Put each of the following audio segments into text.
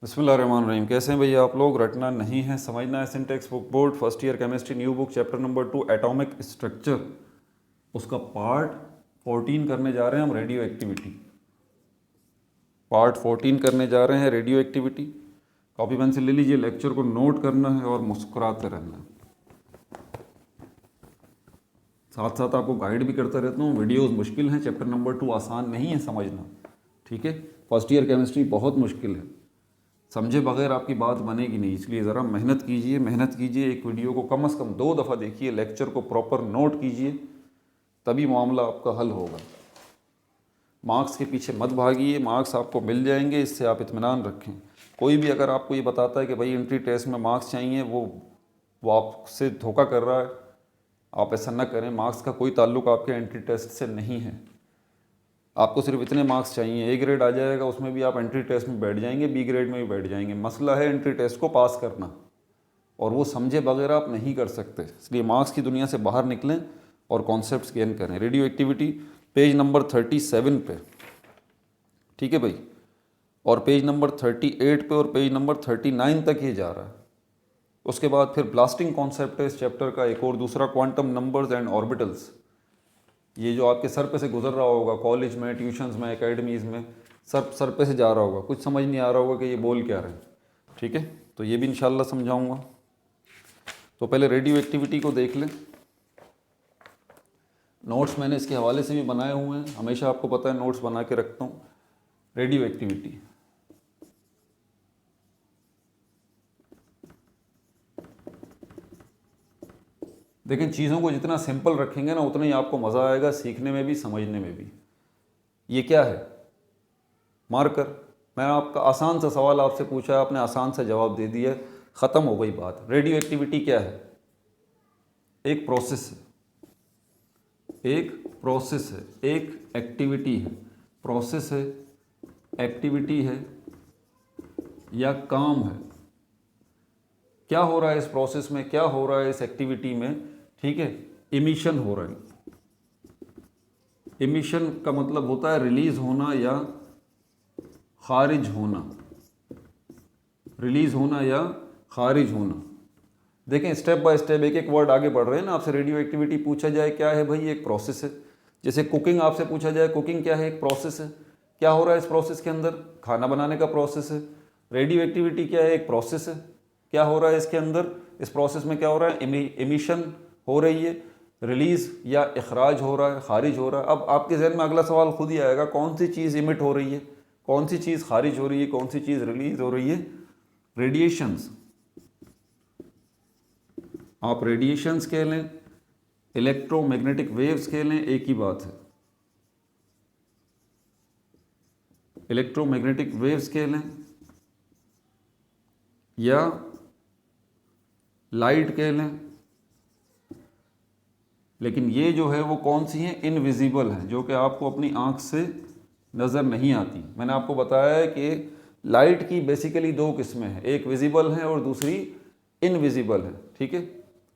बिस्मिल्लाहिर्रहमानिर्रहीम। कैसे हैं भैया आप लोग? रटना नहीं है, समझना है। Syntax book board first year chemistry new book chapter number 2 atomic structure, उसका पार्ट 14 करने जा रहे हैं हम, रेडियो एक्टिविटी। पार्ट 14 करने जा रहे हैं रेडियो एक्टिविटी। कॉपी पेंसिल ले लीजिए, लेक्चर को नोट करना है और मुस्कुराते रहना है। साथ साथ आपको गाइड भी करता रहता हूँ। वीडियोस मुश्किल हैं, चैप्टर नंबर 2 आसान नहीं है समझना, ठीक है। फर्स्ट ईयर केमिस्ट्री बहुत मुश्किल है, समझे बगैर आपकी बात बनेगी नहीं। इसलिए ज़रा मेहनत कीजिए, मेहनत कीजिए। एक वीडियो को कम से कम 2 दफ़ा देखिए, लेक्चर को प्रॉपर नोट कीजिए, तभी मामला आपका हल होगा। मार्क्स के पीछे मत भागिए, मार्क्स आपको मिल जाएंगे, इससे आप इत्मीनान रखें। कोई भी अगर आपको ये बताता है कि भाई एंट्री टेस्ट में मार्क्स चाहिए, वो आपसे धोखा कर रहा है। आप ऐसा न करें। मार्क्स का कोई ताल्लुक आपके एंट्री टेस्ट से नहीं है। आपको सिर्फ इतने मार्क्स चाहिए, ए ग्रेड आ जाएगा, उसमें भी आप एंट्री टेस्ट में बैठ जाएंगे, बी ग्रेड में भी बैठ जाएंगे। मसला है एंट्री टेस्ट को पास करना, और वो समझे बगैर आप नहीं कर सकते। इसलिए मार्क्स की दुनिया से बाहर निकलें और कॉन्सेप्ट्स गेन करें। रेडियो एक्टिविटी पेज नंबर 37 पे, ठीक है भाई, और पेज नंबर 38 पे और पेज नंबर 39 तक ये जा रहा है। उसके बाद फिर ब्लास्टिंग कॉन्सेप्ट है इस चैप्टर का, एक और दूसरा, क्वांटम नंबर्स एंड ऑर्बिटल्स। ये जो आपके सर पे से गुजर रहा होगा कॉलेज में, ट्यूशन्स में, एकेडमीज़ में, सर पे से जा रहा होगा, कुछ समझ नहीं आ रहा होगा कि ये बोल क्या रहे हैं, ठीक है। तो ये भी इंशाल्लाह समझाऊंगा। तो पहले रेडियो एक्टिविटी को देख लें। नोट्स मैंने इसके हवाले से भी बनाए हुए हैं, हमेशा आपको पता है नोट्स बना के रखता हूँ। रेडियो एक्टिविटी, देखें, चीज़ों को जितना सिंपल रखेंगे ना उतना ही आपको मज़ा आएगा, सीखने में भी, समझने में भी। ये क्या है? मार्कर। मैं आपका आसान सा सवाल आपसे पूछा, आपने आसान सा जवाब दे दिया, ख़त्म हो गई बात। रेडियो एक्टिविटी क्या है? एक प्रोसेस है, एक प्रोसेस है, एक एक्टिविटी है। प्रोसेस है, एक्टिविटी है या काम है। क्या हो रहा है इस प्रोसेस में, क्या हो रहा है इस एक्टिविटी में, ठीक है। इमिशन हो रहा है। इमिशन का मतलब होता है रिलीज होना या खारिज होना, रिलीज होना या खारिज होना। देखें, स्टेप बाय स्टेप एक एक वर्ड आगे बढ़ रहे हैं ना। आपसे रेडियो एक्टिविटी पूछा जाए क्या है भाई, एक प्रोसेस है। जैसे कुकिंग आपसे पूछा जाए, कुकिंग क्या है? एक प्रोसेस है। क्या हो रहा है इस प्रोसेस के अंदर? खाना बनाने का प्रोसेस है। रेडियो एक्टिविटी क्या है? एक प्रोसेस है। क्या हो रहा है इसके अंदर? इस प्रोसेस में क्या हो रहा है? इमिशन हो रही है, रिलीज या इखराज हो रहा है, खारिज हो रहा है। अब आपके जहन में अगला सवाल खुद ही आएगा, कौन सी चीज़ इमिट हो रही है, कौन सी चीज़ खारिज हो रही है, कौन सी चीज़ रिलीज हो रही है? रेडिएशंस। आप रेडिएशंस कह लें, इलेक्ट्रोमैग्नेटिक वेव्स कह लें, एक ही बात है। इलेक्ट्रोमैग्नेटिक वेव्स कह लें या लाइट कह लें, लेकिन ये जो है वो कौन सी हैं? इनविजिबल हैं, जो कि आपको अपनी आंख से नज़र नहीं आती। मैंने आपको बताया है कि लाइट की बेसिकली 2 किस्में हैं, एक विजिबल है और दूसरी इनविजिबल है, ठीक है।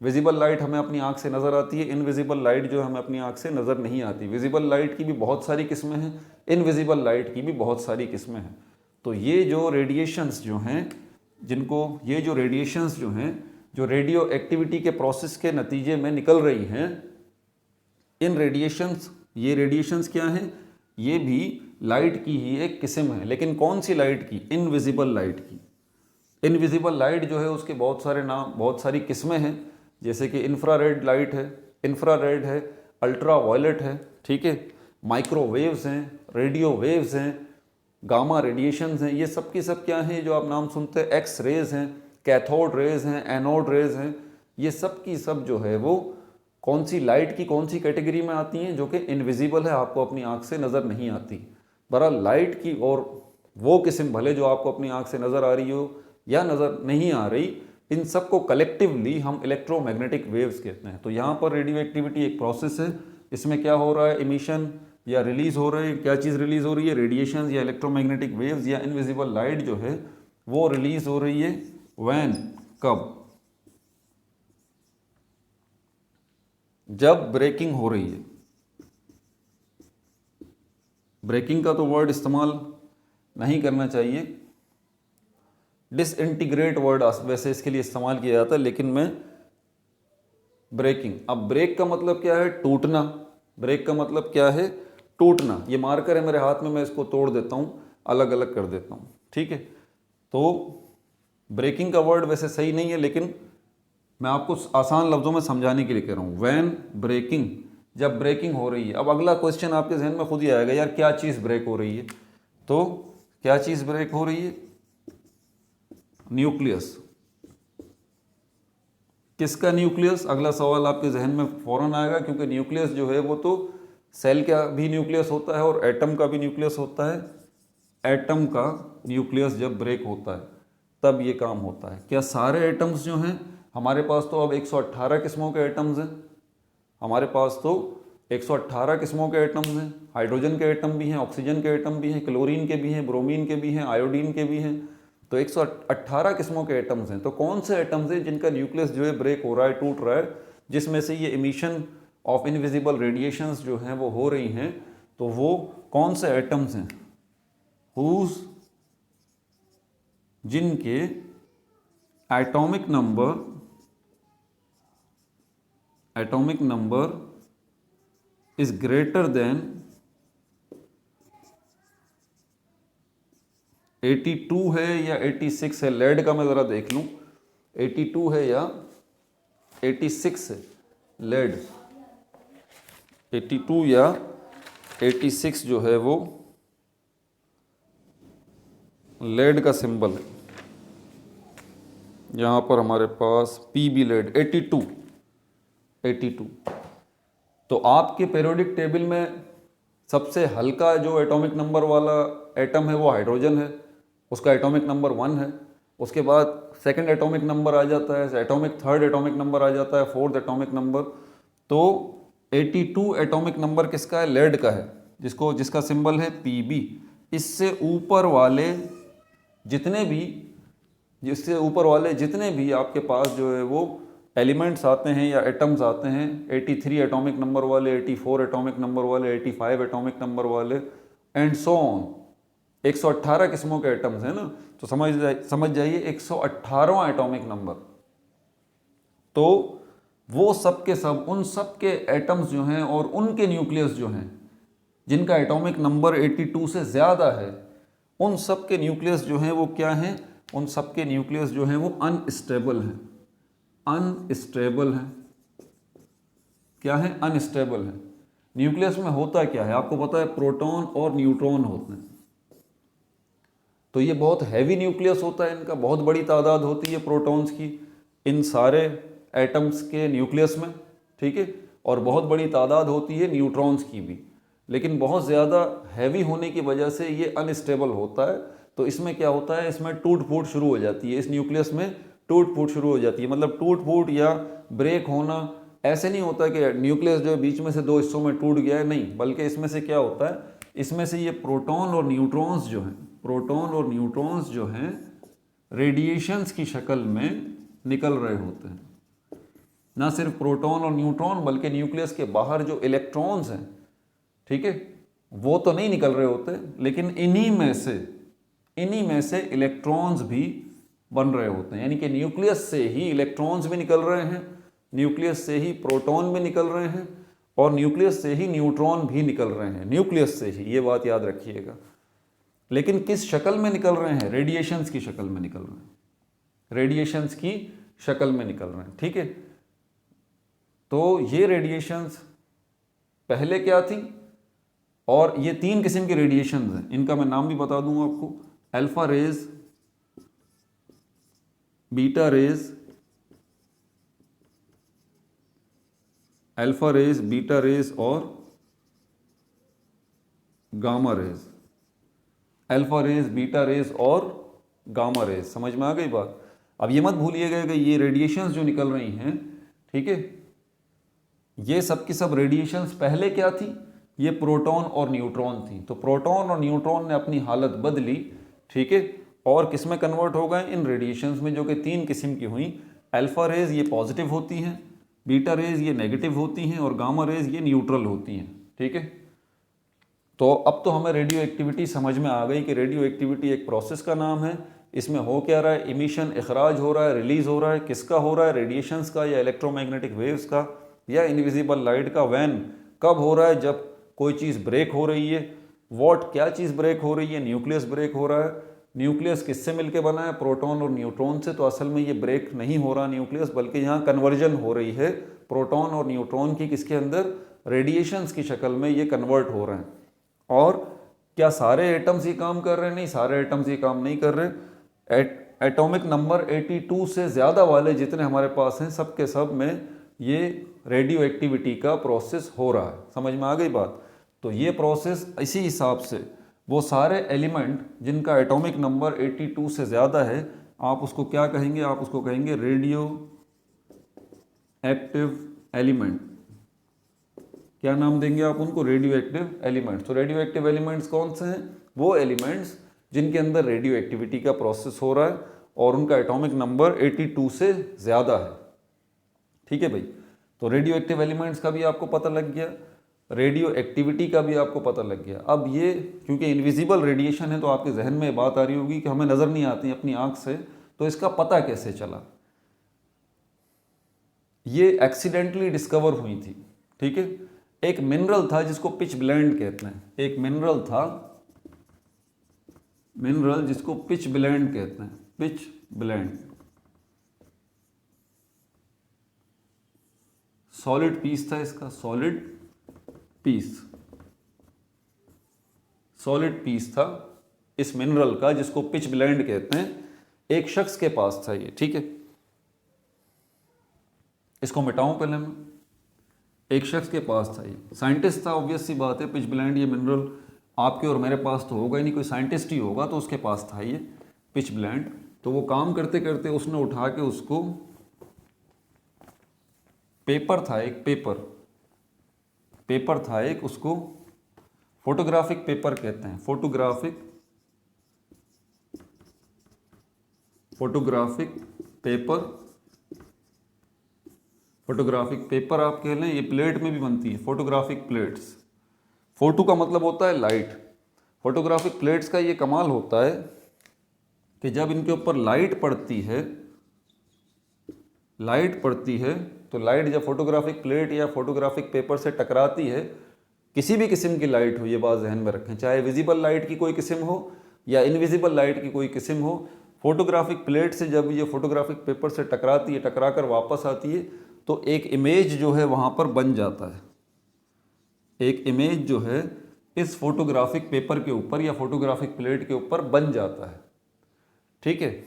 विजिबल लाइट हमें अपनी आंख से नज़र आती है, इनविजिबल लाइट जो हमें अपनी आंख से नज़र नहीं आती। विजिबल लाइट की भी बहुत सारी किस्में हैं, इनविजिबल लाइट की भी बहुत सारी किस्में हैं। तो ये जो रेडिएशंस जो हैं, ये जो रेडिएशंस जो हैं, जो रेडियो एक्टिविटी के प्रोसेस के नतीजे में निकल रही हैं, इन रेडिएशंस, ये रेडिएशंस क्या हैं? ये भी लाइट की ही एक किस्म है, लेकिन कौन सी लाइट की? इनविजिबल लाइट की। इनविजिबल लाइट जो है उसके बहुत सारे नाम, बहुत सारी किस्में हैं। जैसे कि इंफ्रारेड लाइट है, इंफ्रारेड है, अल्ट्रा वायलेट है, ठीक है, माइक्रोवेव्स हैं, रेडियो वेव्स हैं, गामा रेडिएशंस हैं। ये सब की सब क्या हैं जो आप नाम सुनते हैं? एक्स रेज हैं, कैथोड रेज हैं, एनोड रेज हैं। ये सब की सब जो है वो कौन सी लाइट की कौन सी कैटेगरी में आती हैं? जो कि इनविजिबल है, आपको अपनी आंख से नज़र नहीं आती। बहरहाल लाइट की और वो किस्म भले जो आपको अपनी आंख से नज़र आ रही हो या नज़र नहीं आ रही, इन सब को कलेक्टिवली हम इलेक्ट्रोमैग्नेटिक वेव्स कहते हैं। तो यहाँ पर रेडियो एक्टिविटी एक प्रोसेस है, इसमें क्या हो रहा है? इमिशन या रिलीज हो रही है। क्या चीज़ रिलीज हो रही है? रेडिएशन या इलेक्ट्रोमैग्नेटिक वेव्स या इनविजिबल लाइट जो है वो रिलीज हो रही है। व्हेन, कब? जब ब्रेकिंग हो रही है। ब्रेकिंग का तो वर्ड इस्तेमाल नहीं करना चाहिए, डिसइंटीग्रेट वर्ड वैसे इसके लिए इस्तेमाल किया जाता है, लेकिन मैं ब्रेकिंग। अब ब्रेक का मतलब क्या है? टूटना। ब्रेक का मतलब क्या है? टूटना। ये मार्कर है मेरे हाथ में, मैं इसको तोड़ देता हूँ, अलग अलग कर देता हूँ, ठीक है। तो ब्रेकिंग का वर्ड वैसे सही नहीं है, लेकिन मैं आपको आसान लफ्ज़ों में समझाने के लिए कह रहा हूँ। व्हेन ब्रेकिंग, जब ब्रेकिंग हो रही है। अब अगला क्वेश्चन आपके जहन में खुद ही आएगा, यार क्या चीज़ ब्रेक हो रही है? तो क्या चीज़ ब्रेक हो रही है? न्यूक्लियस। किसका न्यूक्लियस? अगला सवाल आपके जहन में फौरन आएगा, क्योंकि न्यूक्लियस जो है वो तो सेल का भी न्यूक्लियस होता है और एटम का भी न्यूक्लियस होता है। एटम का न्यूक्लियस जब ब्रेक होता है तब ये काम होता है। क्या सारे एटम्स जो हैं हमारे पास, तो अब 118 किस्मों के एटम्स हैं हमारे पास, तो 118 किस्मों के एटम्स हैं। हाइड्रोजन के एटम भी हैं, ऑक्सीजन के एटम भी हैं, क्लोरीन के भी हैं, ब्रोमीन के भी हैं, आयोडीन के भी हैं। तो 118 किस्मों के एटम्स हैं। तो कौन से एटम्स हैं जिनका न्यूक्लियस जो है ब्रेक हो रहा है, टूट रहा है, जिसमें से ये इमिशन ऑफ इनविजिबल रेडिएशंस जो हैं वो हो रही हैं? तो वो कौन से एटम्स हैं? हुज, जिनके atomic number is greater than 82 है या 86 है? लेड का मैं ज़रा देख लूँ, 82 है या 86 है? लेड 82 या 86 जो है वो लेड का सिंबल है। यहाँ पर हमारे पास पीबी लेड 82। तो आपके पेरियोडिक टेबल में सबसे हल्का जो एटॉमिक नंबर वाला एटम है वो हाइड्रोजन है, उसका एटॉमिक नंबर 1 है। उसके बाद सेकंड एटॉमिक नंबर आ जाता है, थर्ड एटॉमिक नंबर आ जाता है, फोर्थ एटॉमिक नंबर। तो 82 एटॉमिक नंबर किसका है? लेड का है, जिसका सिंबल है पीबी। इससे ऊपर वाले जितने भी आपके पास जो है वो एलिमेंट्स आते हैं या एटम्स आते हैं, 83 एटॉमिक नंबर वाले, 84 एटॉमिक नंबर वाले, 85 एटॉमिक नंबर वाले, एंड सो ऑन। 118 किस्मों के एटम्स हैं ना, तो समझ जाइए 118वां एटॉमिक नंबर। तो वो सब के सब, उन सब के एटम्स जो हैं और उनके न्यूक्लियस जो हैं जिनका एटॉमिक नंबर 82 से ज़्यादा है, उन सब के न्यूक्लियस जो हैं वो क्या हैं? उन सब के न्यूक्लियस जो हैं वो अनस्टेबल हैं। अनस्टेबल है। क्या है? अनस्टेबल है। न्यूक्लियस में होता क्या है आपको पता है? प्रोटॉन और न्यूट्रॉन होते हैं। तो ये बहुत हैवी न्यूक्लियस होता है, इनका बहुत बड़ी तादाद होती है प्रोटॉन्स की इन सारे एटम्स के न्यूक्लियस में, ठीक है। और बहुत बड़ी तादाद होती है न्यूट्रॉन्स की भी, लेकिन बहुत ज़्यादा हैवी होने की वजह से ये अनस्टेबल होता है। तो इसमें क्या होता है? इसमें टूट फूट शुरू हो जाती है, इस न्यूक्लियस में टूट फूट शुरू हो जाती है। मतलब टूट फूट या ब्रेक होना ऐसे नहीं होता कि न्यूक्लियस जो है बीच में से दो हिस्सों में टूट गया है, नहीं, बल्कि इसमें से क्या होता है? इसमें से ये प्रोटॉन और न्यूट्रॉन्स जो हैं रेडिएशंस की शक्ल में निकल रहे होते हैं। ना सिर्फ प्रोटॉन और न्यूट्रॉन, बल्कि न्यूक्लियस के बाहर जो इलेक्ट्रॉन्स हैं, ठीक है, वो तो नहीं निकल रहे होते, लेकिन इन्हीं में से इलेक्ट्रॉन्स भी बन रहे होते हैं। यानी कि न्यूक्लियस से ही इलेक्ट्रॉन्स भी निकल रहे हैं, न्यूक्लियस से ही प्रोटॉन भी निकल रहे हैं, और न्यूक्लियस से ही न्यूट्रॉन भी निकल रहे हैं, न्यूक्लियस से ही। ये बात याद रखिएगा। लेकिन किस शक्ल में निकल रहे हैं? रेडिएशंस की शक्ल में निकल रहे हैं, रेडिएशंस की शक्ल में निकल रहे हैं, ठीक है। तो ये रेडिएशंस पहले क्या थी? और ये 3 किस्म के रेडिएशंस हैं, इनका मैं नाम भी बता दूंगा आपको। Alpha rays, beta rays, alpha rays, beta rays और gamma rays. Alpha rays, beta rays और गामा रेज। समझ में आ गई बात? अब ये मत भूलिएगा कि ये रेडिएशंस जो निकल रही हैं, ठीक है, ये सब की सब रेडिएशंस पहले क्या थी? ये प्रोटॉन और न्यूट्रॉन थी। तो प्रोटॉन और न्यूट्रॉन ने अपनी हालत बदली, ठीक है, और किस में कन्वर्ट हो गए? इन रेडिएशंस में, जो कि 3 किस्म की हुई। अल्फा रेज ये पॉजिटिव होती हैं, बीटा रेज ये नेगेटिव होती हैं, और गामा रेज ये न्यूट्रल होती हैं, ठीक है। तो अब तो हमें रेडियो एक्टिविटी समझ में आ गई कि रेडियो एक्टिविटी एक प्रोसेस का नाम है इसमें हो क्या रहा है, इमिशन इखराज हो रहा है, रिलीज हो रहा है, किसका हो रहा है, रेडिएशंस का या इलेक्ट्रोमैग्नेटिक वेव्स का या इनविजिबल लाइट का। वैन कब हो रहा है, जब कोई चीज़ ब्रेक हो रही है। वॉट क्या चीज़ ब्रेक हो रही है, न्यूक्लियस ब्रेक हो रहा है। न्यूक्लियस किससे मिलके बना है, प्रोटॉन और न्यूट्रॉन से। तो असल में ये ब्रेक नहीं हो रहा न्यूक्लियस, बल्कि यहाँ कन्वर्जन हो रही है प्रोटॉन और न्यूट्रॉन की, किसके अंदर, रेडिएशंस की शक्ल में ये कन्वर्ट हो रहे हैं। और क्या सारे एटम्स ये काम कर रहे हैं, नहीं, सारे एटम्स ये काम नहीं कर रहे। एटॉमिक नंबर 82 से ज़्यादा वाले जितने हमारे पास हैं, सब के सब में ये रेडियो एक्टिविटी का प्रोसेस हो रहा है। समझ में आ गई बात। तो ये प्रोसेस इसी हिसाब से वो सारे एलिमेंट जिनका एटॉमिक नंबर 82 से ज़्यादा है, आप उसको क्या कहेंगे, आप उसको कहेंगे रेडियो एक्टिव एलिमेंट। क्या नाम देंगे आप उनको, रेडियो एक्टिव एलिमेंट्स। तो रेडियो एक्टिव एलिमेंट्स कौन से हैं, वो एलिमेंट्स जिनके अंदर रेडियो एक्टिविटी का प्रोसेस हो रहा है और उनका एटॉमिक नंबर 82 से ज़्यादा है। ठीक है भाई। तो रेडियो एक्टिव एलिमेंट्स का भी आपको पता लग गया, रेडियो एक्टिविटी का भी आपको पता लग गया। अब ये क्योंकि इनविजिबल रेडिएशन है, तो आपके जहन में बात आ रही होगी कि हमें नज़र नहीं आती अपनी आँख से, तो इसका पता कैसे चला। ये एक्सीडेंटली डिस्कवर हुई थी। ठीक है। एक मिनरल था जिसको पिच ब्लेंड कहते हैं, एक मिनरल था, मिनरल जिसको पिच ब्लेंड कहते हैं, पिच ब्लेंड। सॉलिड पीस था इसका, सॉलिड पीस, सॉलिड पीस था इस मिनरल का जिसको पिच ब्लेंड कहते हैं। एक शख्स के पास था ये। ठीक है। इसको मिटाऊं पहले मैं। एक शख्स के पास था, ये साइंटिस्ट था, ऑब्वियस सी बात है। पिच ब्लेंड ये मिनरल आपके और मेरे पास तो होगा ही नहीं, कोई साइंटिस्ट ही होगा, तो उसके पास था ये पिच ब्लेंड। तो वो काम करते करते उसने उठा के उसको, पेपर था एक, पेपर था एक, उसको फोटोग्राफिक पेपर कहते हैं, फोटोग्राफिक पेपर, फोटोग्राफिक पेपर आप कह लें। ये प्लेट में भी बनती है, फोटोग्राफिक प्लेट्स। फोटो का मतलब होता है लाइट। फोटोग्राफिक प्लेट्स का ये कमाल होता है कि जब इनके ऊपर लाइट पड़ती है, तो लाइट जब फोटोग्राफिक प्लेट या फोटोग्राफिक पेपर से टकराती है, किसी भी किस्म की लाइट हो, ये बात जहन में रखें, चाहे विजिबल लाइट की कोई किस्म हो या इनविजिबल लाइट की कोई किस्म हो, फोटोग्राफिक प्लेट से जब ये फोटोग्राफिक पेपर से टकराती है, टकरा कर वापस आती है, तो एक इमेज जो है वहाँ पर बन जाता है। एक इमेज जो है इस फोटोग्राफिक पेपर के ऊपर या फोटोग्राफिक प्लेट के ऊपर बन जाता है। ठीक है।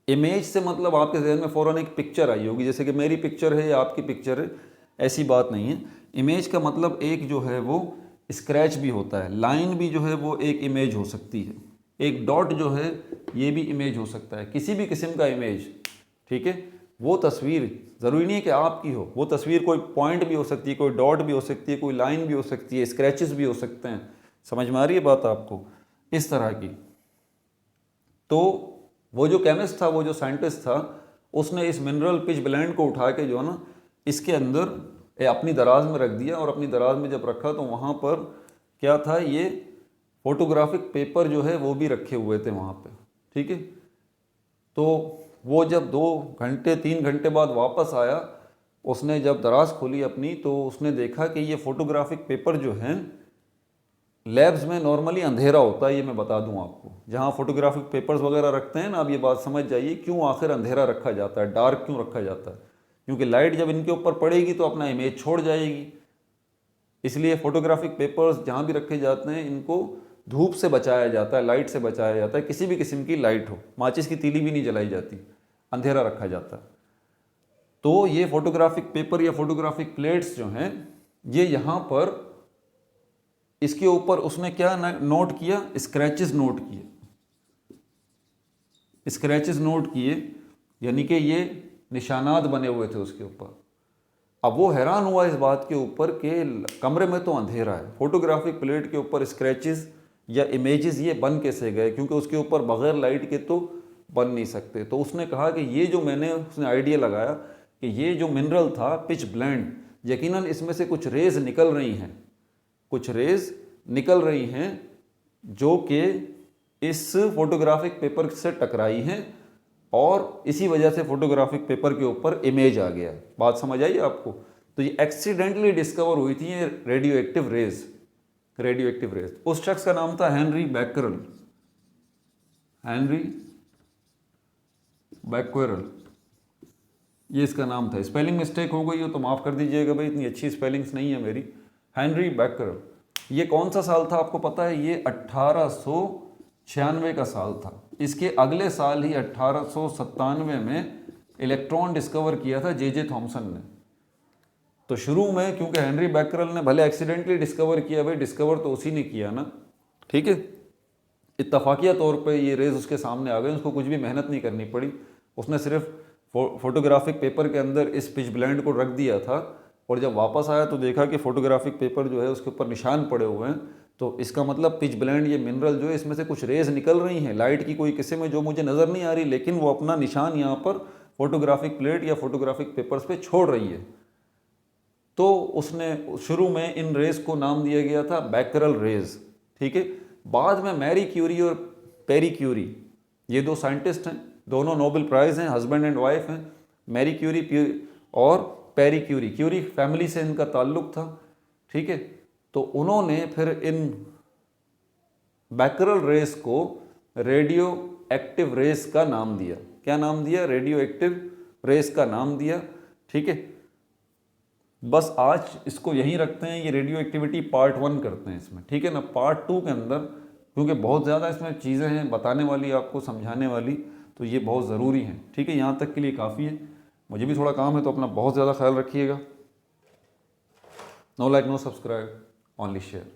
इमेज से मतलब आपके जहन में फ़ौरन एक पिक्चर आई होगी, जैसे कि मेरी पिक्चर है या आपकी पिक्चर है, ऐसी बात नहीं है। इमेज का मतलब एक जो है वो स्क्रैच भी होता है, लाइन भी जो है वो एक इमेज हो सकती है, एक डॉट जो है ये भी इमेज हो सकता है, किसी भी किस्म का इमेज। ठीक है। वो तस्वीर ज़रूरी नहीं है कि आपकी हो, वो तस्वीर कोई पॉइंट भी हो सकती है, कोई डॉट भी हो सकती है, कोई लाइन भी हो सकती है, स्क्रैचेस भी हो सकते हैं। समझ में आ रही है बात आपको, इस तरह की। तो वो जो केमिस्ट था, वो जो साइंटिस्ट था, उसने इस मिनरल पिच ब्लेंड को उठा के जो है ना इसके अंदर अपनी दराज में रख दिया, और अपनी दराज में जब रखा तो वहाँ पर क्या था, ये फोटोग्राफिक पेपर जो है वो भी रखे हुए थे वहाँ पे। ठीक है। तो वो जब 2 घंटे 3 घंटे बाद वापस आया, उसने जब दराज खोली अपनी, तो उसने देखा कि ये फोटोग्राफिक पेपर जो हैं, लैब्स में नॉर्मली अंधेरा होता है, ये मैं बता दूं आपको, जहाँ फोटोग्राफिक पेपर्स वगैरह रखते हैं ना, आप ये बात समझ जाइए क्यों आखिर अंधेरा रखा जाता है, डार्क क्यों रखा जाता है, क्योंकि लाइट जब इनके ऊपर पड़ेगी तो अपना इमेज छोड़ जाएगी। इसलिए फोटोग्राफिक पेपर्स जहाँ भी रखे जाते हैं, इनको धूप से बचाया जाता है, लाइट से बचाया जाता है, किसी भी किस्म की लाइट हो, माचिस की तीली भी नहीं जलाई जाती, अंधेरा रखा जाता है। तो ये फोटोग्राफिक पेपर या फोटोग्राफिक प्लेट्स जो हैं, ये यहाँ पर इसके ऊपर उसने क्या नोट किया, स्क्रैचेस नोट किए, स्क्रैचेस नोट किए, यानी कि ये निशानात बने हुए थे उसके ऊपर। अब वो हैरान हुआ इस बात के ऊपर कि कमरे में तो अंधेरा है, फोटोग्राफिक प्लेट के ऊपर स्क्रैचेस या इमेजेस ये बन कैसे गए, क्योंकि उसके ऊपर बगैर लाइट के तो बन नहीं सकते। तो उसने कहा कि ये जो उसने आइडिया लगाया कि ये जो मिनरल था पिच ब्लेंड, यकीनन इसमें से कुछ रेज निकल रही हैं, कुछ रेज निकल रही हैं जो कि इस फोटोग्राफिक पेपर से टकराई हैं और इसी वजह से फोटोग्राफिक पेपर के ऊपर इमेज आ गया। बात समझ आई आपको? तो ये एक्सीडेंटली डिस्कवर हुई थी ये रेडियो एक्टिव रेज। उस शख्स का नाम था हेनरी बैक्वेरल, ये इसका नाम था। स्पेलिंग मिस्टेक हो गई हो तो माफ़ कर दीजिएगा भाई, इतनी अच्छी स्पेलिंग्स नहीं है मेरी। हेनरी बैक्वेरल। ये कौन सा साल था आपको पता है? ये 1896 का साल था। इसके अगले साल ही 1897 में इलेक्ट्रॉन डिस्कवर किया था जे थॉमसन ने। तो शुरू में क्योंकि हेनरी बैक्वेरल ने भले एक्सीडेंटली डिस्कवर किया, भाई डिस्कवर तो उसी ने किया ना, ठीक है। इत्तफाकिया तौर पे ये रेज उसके सामने आ गए, उसको कुछ भी मेहनत नहीं करनी पड़ी। उसने सिर्फ फोटोग्राफिक पेपर के अंदर इस पिच ब्लेंड को रख दिया था और जब वापस आया तो देखा कि फोटोग्राफिक पेपर जो है उसके ऊपर निशान पड़े हुए हैं। तो इसका मतलब पिच ब्लेंड, ये मिनरल जो है, इसमें से कुछ रेज निकल रही हैं लाइट की कोई किस्म में जो मुझे नज़र नहीं आ रही, लेकिन वो अपना निशान यहाँ पर फोटोग्राफिक प्लेट या फोटोग्राफिक पेपर्स पे छोड़ रही है। तो उसने शुरू में इन रेज को नाम दिया गया था बैक्वेरल रेज, ठीक है। बाद में मैरी क्यूरी और पेरी क्यूरी, ये दो साइंटिस्ट हैं, दोनों नोबेल प्राइज हैं, हस्बैंड एंड वाइफ हैं। मैरी क्यूरी और पेरी क्यूरी, क्यूरी फैमिली से इनका ताल्लुक था, ठीक है। तो उन्होंने फिर इन बैक्वेरल रेस को रेडियो एक्टिव रेस का नाम दिया। क्या नाम दिया? रेडियो एक्टिव रेस का नाम दिया, ठीक है। बस आज इसको यहीं रखते हैं, ये रेडियो एक्टिविटी पार्ट 1 करते हैं इसमें, ठीक है ना। पार्ट 2 के अंदर क्योंकि बहुत ज़्यादा इसमें चीज़ें हैं बताने वाली, आपको समझाने वाली, तो ये बहुत ज़रूरी हैं, ठीक है। यहाँ तक के लिए काफ़ी है, मुझे भी थोड़ा काम है, तो अपना बहुत ज़्यादा ख्याल रखिएगा। No like no subscribe, only share.